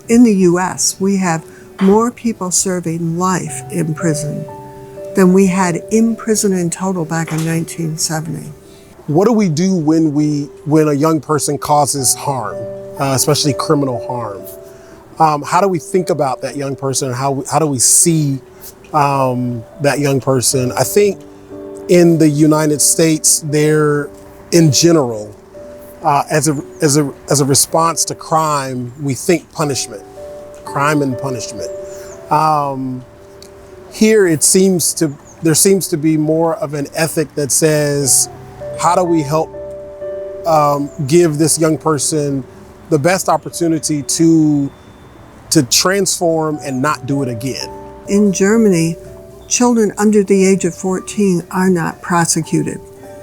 In the US, we have more people serving life in prison than we had in prison in total back in 1970. What do we do when a young person causes harm, especially criminal harm? How do we think about that young person, and how do we see that young person? I think in the United States, they're in general, as a response to crime, we think punishment, crime and punishment. Here, there seems to be more of an ethic that says, how do we help give this young person the best opportunity to transform and not do it again? In Germany, children under the age of 14 are not prosecuted.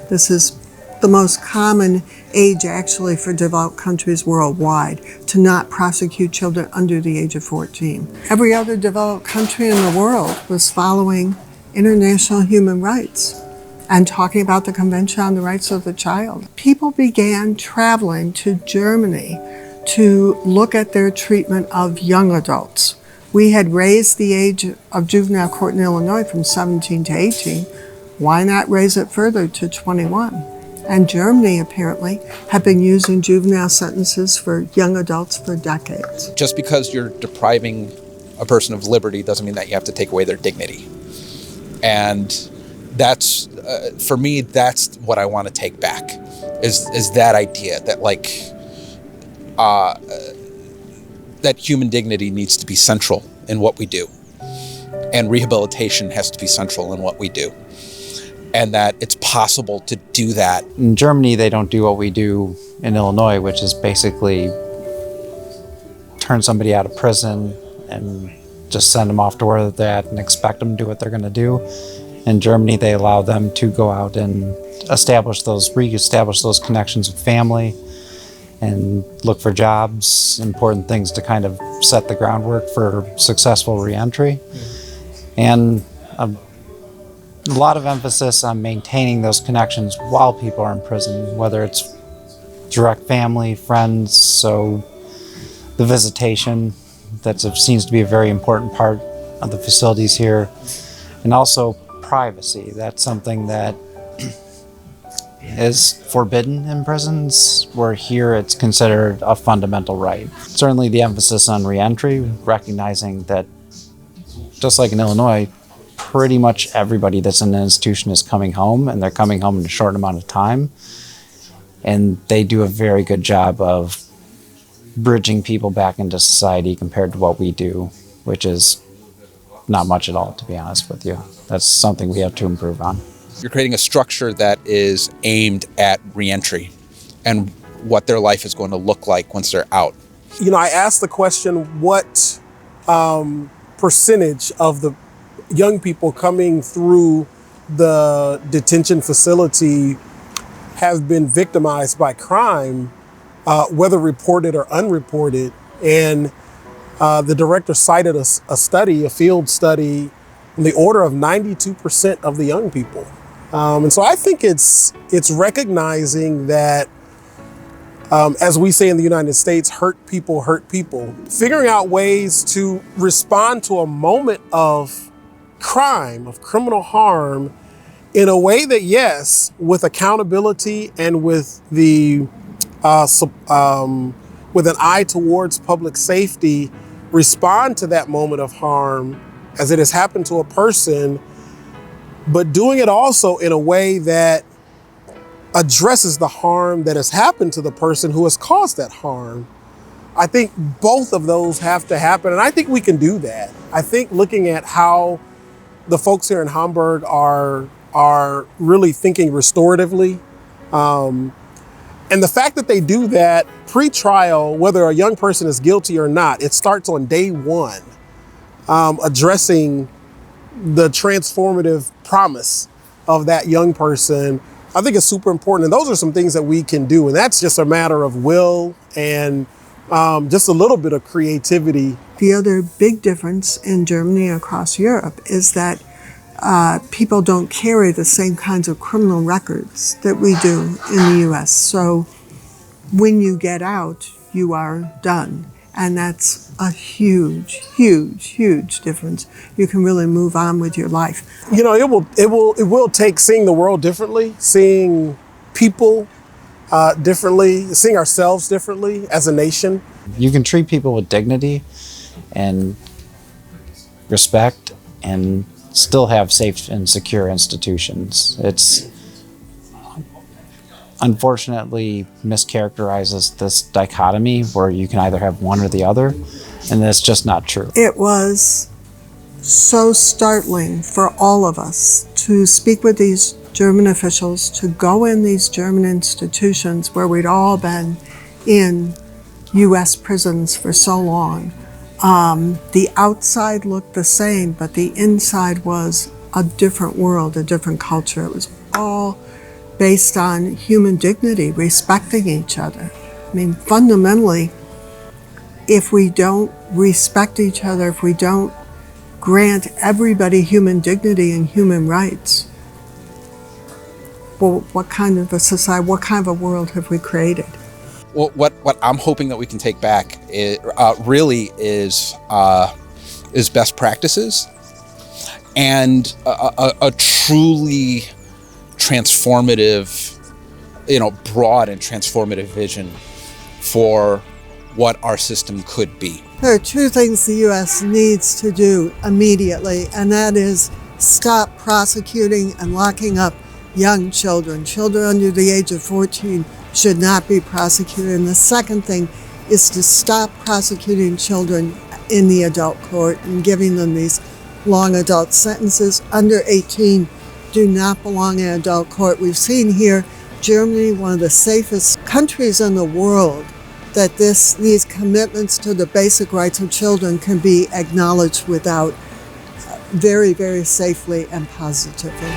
This is the most common age actually for developed countries worldwide, to not prosecute children under the age of 14. Every other developed country in the world was following international human rights and talking about the Convention on the Rights of the Child. People began traveling to Germany to look at their treatment of young adults. We had raised the age of juvenile court in Illinois from 17 to 18. Why not raise it further to 21? And Germany apparently had been using juvenile sentences for young adults for decades. Just because you're depriving a person of liberty doesn't mean that you have to take away their dignity. And that's, for me, that's what I want to take back, is that idea that that human dignity needs to be central in what we do. And rehabilitation has to be central in what we do. And that it's possible to do that. In Germany, they don't do what we do in Illinois, which is basically turn somebody out of prison and just send them off to where they're at and expect them to do what they're going to do. In Germany, they allow them to go out and reestablish those connections with family and look for jobs, important things to kind of set the groundwork for successful reentry. And a lot of emphasis on maintaining those connections while people are in prison, whether it's direct family, friends, so the visitation, that seems to be a very important part of the facilities here. And also privacy, that's something that is forbidden in prisons, where here it's considered a fundamental right. Certainly the emphasis on reentry, recognizing that just like in Illinois, pretty much everybody that's in an institution is coming home, and they're coming home in a short amount of time. And they do a very good job of bridging people back into society compared to what we do, which is not much at all, to be honest with you. That's something we have to improve on. You're creating a structure that is aimed at reentry and what their life is going to look like once they're out. You know, I asked the question, what percentage of the young people coming through the detention facility have been victimized by crime, whether reported or unreported. And the director cited a study, a field study, in the order of 92% of the young people. And so I think it's recognizing that, as we say in the United States, hurt people hurt people. Figuring out ways to respond to a moment of crime, of criminal harm, in a way that, yes, with accountability and with the with an eye towards public safety, respond to that moment of harm as it has happened to a person, but doing it also in a way that addresses the harm that has happened to the person who has caused that harm. I think both of those have to happen, and I think we can do that. I think looking at how the folks here in Hamburg are really thinking restoratively, and the fact that they do that pre-trial, whether a young person is guilty or not, it starts on day one, addressing the transformative promise of that young person. I think it's super important. And those are some things that we can do. And that's just a matter of will and just a little bit of creativity. The other big difference in Germany and across Europe is that people don't carry the same kinds of criminal records that we do in the US. So when you get out, you are done. And that's a huge, huge, huge difference. You can really move on with your life. You know, it will take seeing the world differently, seeing people differently, seeing ourselves differently as a nation. You can treat people with dignity and respect and still have safe and secure institutions. It's unfortunately mischaracterizes this dichotomy where you can either have one or the other, and that's just not true. It was so startling for all of us to speak with these German officials, to go in these German institutions where we'd all been in U.S. prisons for so long. The outside looked the same, but the inside was a different world, a different culture. It was all based on human dignity, respecting each other. I mean, fundamentally, if we don't respect each other, if we don't grant everybody human dignity and human rights, well, what kind of a society, what kind of a world have we created? Well, what I'm hoping that we can take back really is best practices and a truly transformative, broad and transformative vision for what our system could be. There are two things the U.S. needs to do immediately, and that is stop prosecuting and locking up young children. Children under the age of 14 should not be prosecuted. And the second thing is to stop prosecuting children in the adult court and giving them these long adult sentences. Under 18 do not belong in adult court. We've seen here Germany, one of the safest countries in the world, that these commitments to the basic rights of children can be acknowledged without very, very safely and positively.